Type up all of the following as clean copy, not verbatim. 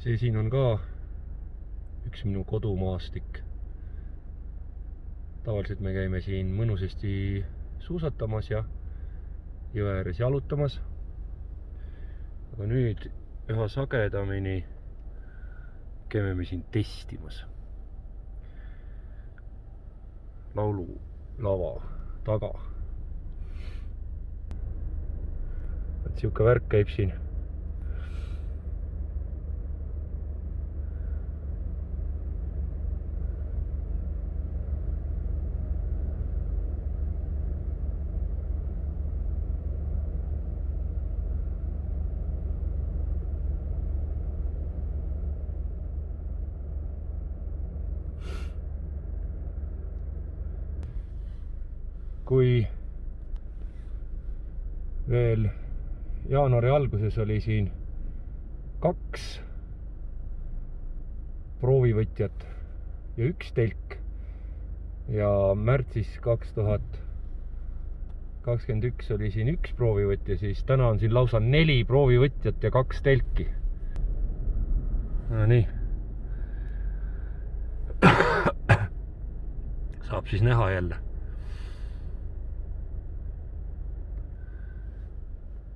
See siin on ka üks minu kodumaastik. Tavaliselt me käime siin mõnusasti suusatamas ja jõe ääres jalutamas. Aga nüüd üha sagedamini käime me siin testimas. Laululava taga. Siuke värk käib siin. Kui veel jaanuari alguses oli siin 2 proovivõtjat ja 1 telk ja märtsis 2021 oli siin 1 proovivõtja, siis täna on siin lausa 4 proovivõtjat ja 2 telki. No nii. Saab siis näha jälle.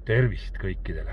Tervist kõikidele!